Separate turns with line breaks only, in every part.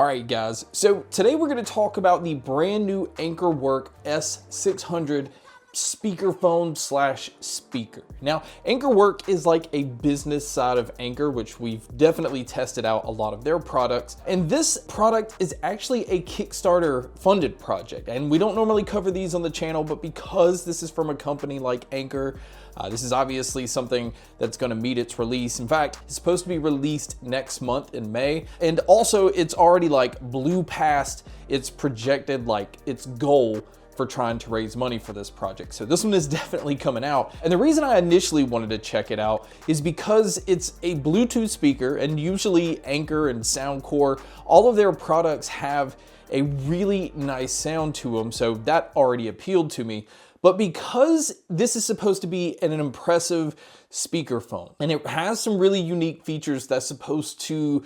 All right, guys, so today we're going to talk about the brand new AnkerWork S600 speakerphone slash speaker. Now, AnkerWork is like a business side of Anker, which we've definitely tested out a lot of their products. And this product is actually a Kickstarter funded project. And we don't normally cover these on the channel, but because this is from a company like Anker, this is obviously something that's going to meet its release. In fact, it's supposed to be released next month in May. And also it's already like blew past its projected, like its goal for trying to raise money for this project. So this one is definitely coming out. And the reason I initially wanted to check it out is because it's a Bluetooth speaker, and usually Anker and Soundcore, all of their products have a really nice sound to them. So that already appealed to me. But because this is supposed to be an impressive speakerphone, and it has some really unique features that's supposed to,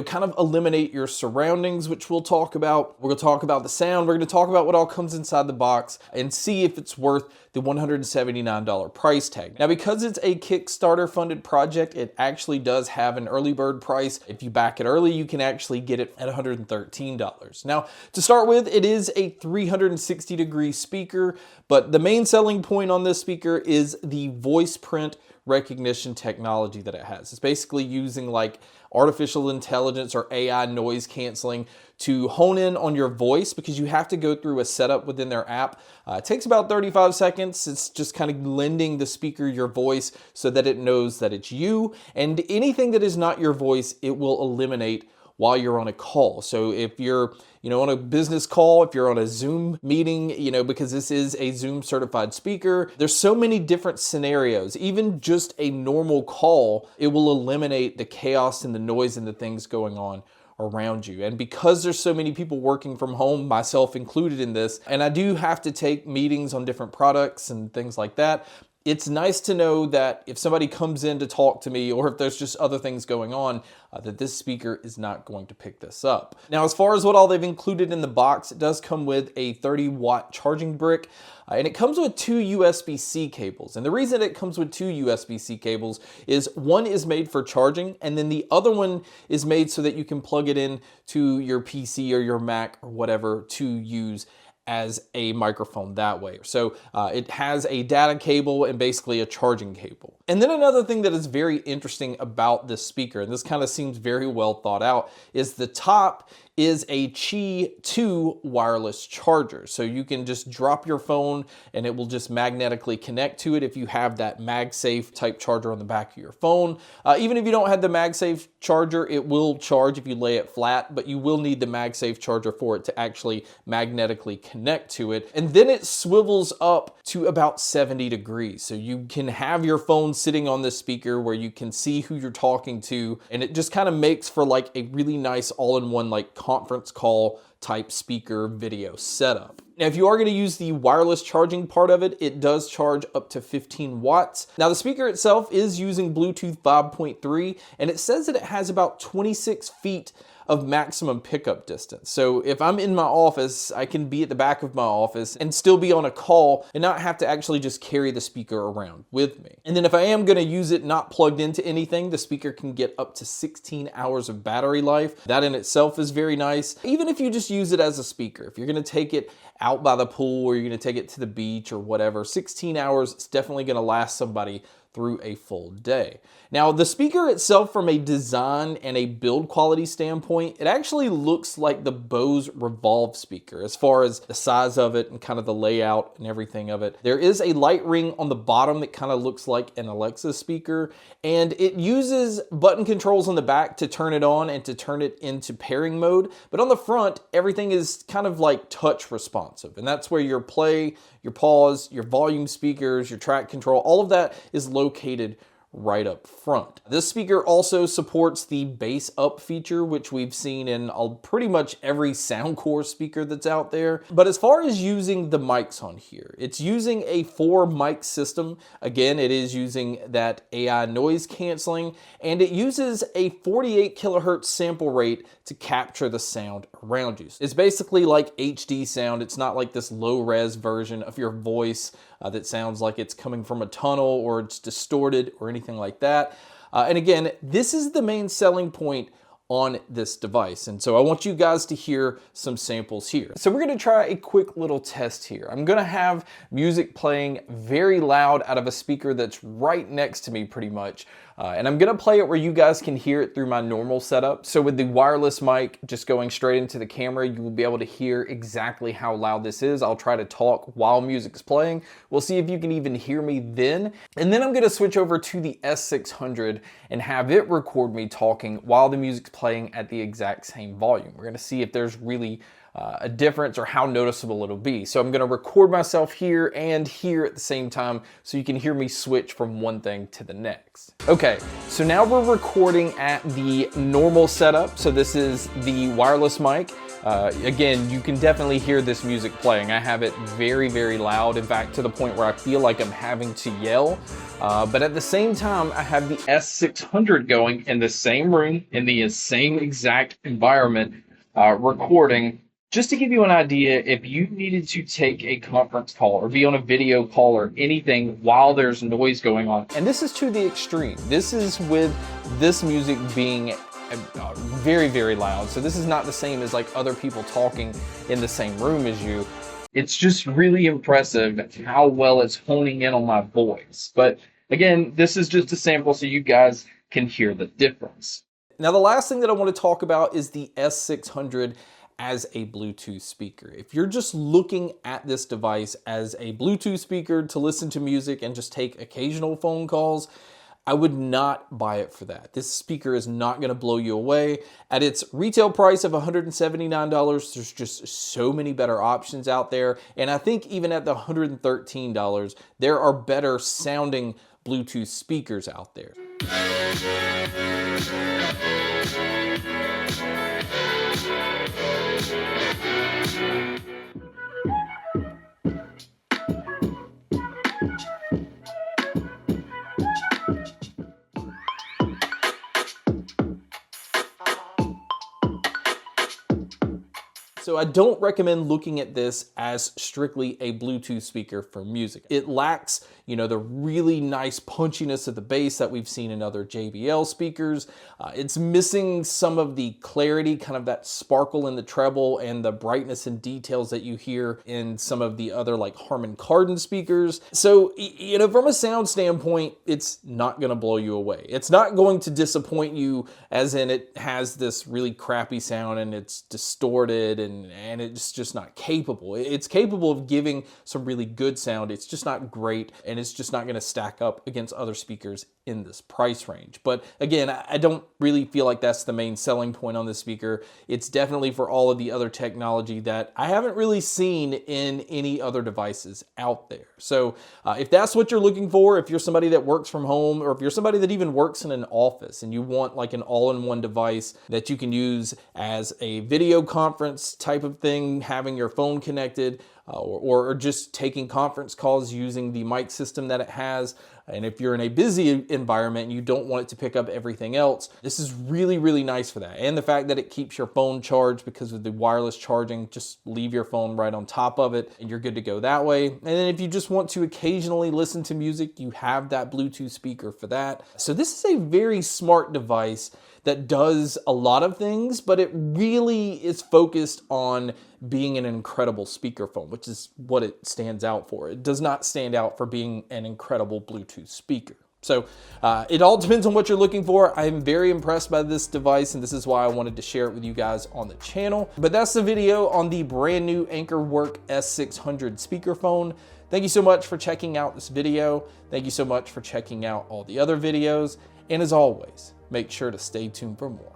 kind of eliminate your surroundings, which we'll talk about. We're gonna talk about the sound. We're gonna talk about what all comes inside the box and see if it's worth the $179 price tag. Now, because it's a Kickstarter funded project, it actually does have an early bird price. If you back it early, you can actually get it at $113. Now, to start with, it is a 360-degree speaker, but the main selling point on this speaker is the voiceprint recognition technology that it has. It's basically using like artificial intelligence or AI noise canceling to hone in on your voice, because you have to go through a setup within their app. It takes about 35 seconds. It's just kind of lending the speaker your voice so that it knows that it's you, and anything that is not your voice, it will eliminate while you're on a call. So if you're, on a business call, if you're on a Zoom meeting, because this is a Zoom certified speaker, there's so many different scenarios. Even just a normal call, it will eliminate the chaos and the noise and the things going on around you. And because there's so many people working from home, myself included in this, and I do have to take meetings on different products and things like that, it's nice to know that if somebody comes in to talk to me, or if there's just other things going on, that this speaker is not going to pick this up. Now, as far as what all they've included in the box, it does come with a 30-watt charging brick, and it comes with two USB-C cables. And the reason it comes with two USB-C cables is one is made for charging, and then the other one is made so that you can plug it in to your PC or your Mac or whatever to use as a microphone that way. So it has a data cable and basically a charging cable. And then another thing that is very interesting about this speaker, and this kind of seems very well thought out, is the top is a Qi 2 wireless charger. So you can just drop your phone and it will just magnetically connect to it if you have that MagSafe type charger on the back of your phone. Even if you don't have the MagSafe charger, it will charge if you lay it flat, but you will need the MagSafe charger for it to actually magnetically connect to it. And then it swivels up to about 70 degrees. So you can have your phone sitting on this speaker where you can see who you're talking to, and it just kind of makes for like a really nice all-in-one like conference call type speaker video setup. Now, if you are going to use the wireless charging part of it, it does charge up to 15 watts. Now, the speaker itself is using Bluetooth 5.3, and it says that it has about 26 feet of maximum pickup distance. So if I'm in my office, I can be at the back of my office and still be on a call and not have to actually just carry the speaker around with me. And then if I am going to use it not plugged into anything, the speaker can get up to 16 hours of battery life. That in itself is very nice. Even if you just use it as a speaker, if you're going to take it out by the pool or you're going to take it to the beach or whatever, 16 hours, it's definitely going to last somebody through a full day. Now, the speaker itself, from a design and a build quality standpoint, it actually looks like the Bose Revolve speaker as far as the size of it and kind of the layout and everything of it. There is a light ring on the bottom that kind of looks like an Alexa speaker, and it uses button controls on the back to turn it on and to turn it into pairing mode. But on the front, everything is kind of like touch responsive, and that's where your play, your pause, your volume speakers, your track control, all of that is located right up front. This speaker also supports the bass up feature, which we've seen in pretty much every Soundcore speaker that's out there. But as far as using the mics on here, it's using a 4 mic system. Again, it is using that AI noise canceling, and it uses a 48 kilohertz sample rate to capture the sound around you. It's basically like HD sound. It's not like this low res version of your voice that sounds like it's coming from a tunnel or it's distorted or anything like that. And again, this is the main selling point on this device. And so I want you guys to hear some samples here. So we're gonna try a quick little test here. I'm gonna have music playing very loud out of a speaker that's right next to me pretty much. And I'm gonna play it where you guys can hear it through my normal setup. So with the wireless mic just going straight into the camera, you will be able to hear exactly how loud this is. I'll try to talk while music's playing. We'll see if you can even hear me then. And then I'm gonna switch over to the S600 and have it record me talking while the music's playing at the exact same volume. We're gonna see if there's really a difference or how noticeable it'll be. So I'm gonna record myself here and here at the same time so you can hear me switch from one thing to the next. Okay, so now we're recording at the normal setup. So this is the wireless mic. Again, you can definitely hear this music playing. I have it very, very loud. In fact, to the point where I feel like I'm having to yell. But at the same time, I have the S600 going in the same room, in the same exact environment, recording. Just to give you an idea, if you needed to take a conference call or be on a video call or anything while there's noise going on, and this is to the extreme. This is with this music being very, very loud. So this is not the same as like other people talking in the same room as you. It's just really impressive how well it's honing in on my voice. But again, this is just a sample so you guys can hear the difference. Now, the last thing that I want to talk about is the S600 as a Bluetooth speaker. If you're just looking at this device as a Bluetooth speaker to listen to music and just take occasional phone calls, I would not buy it for that. This speaker is not gonna blow you away. At its retail price of $179, there's just so many better options out there. And I think even at the $113, there are better sounding Bluetooth speakers out there. So I don't recommend looking at this as strictly a Bluetooth speaker for music. It lacks, the really nice punchiness of the bass that we've seen in other JBL speakers. It's missing some of the clarity, kind of that sparkle in the treble and the brightness and details that you hear in some of the other like Harman Kardon speakers. So, from a sound standpoint, it's not gonna blow you away. It's not going to disappoint you as in it has this really crappy sound and it's distorted and it's just not capable. It's capable of giving some really good sound. It's just not great, and it's just not gonna stack up against other speakers in this price range. But again, I don't really feel like that's the main selling point on this speaker. It's definitely for all of the other technology that I haven't really seen in any other devices out there. So if that's what you're looking for, if you're somebody that works from home, or if you're somebody that even works in an office and you want like an all-in-one device that you can use as a video conference type of thing, having your phone connected, or just taking conference calls using the mic system that it has. And if you're in a busy environment and you don't want it to pick up everything else, this is really, really nice for that. And the fact that it keeps your phone charged because of the wireless charging, just leave your phone right on top of it and you're good to go that way. And then if you just want to occasionally listen to music, you have that Bluetooth speaker for that. So this is a very smart device that does a lot of things, but it really is focused on being an incredible speakerphone, which is what it stands out for. It does not stand out for being an incredible Bluetooth speaker. So it all depends on what you're looking for. I'm very impressed by this device, and this is why I wanted to share it with you guys on the channel. But that's the video on the brand new AnkerWork S600 speakerphone. Thank you so much for checking out this video. Thank you so much for checking out all the other videos. And as always, make sure to stay tuned for more.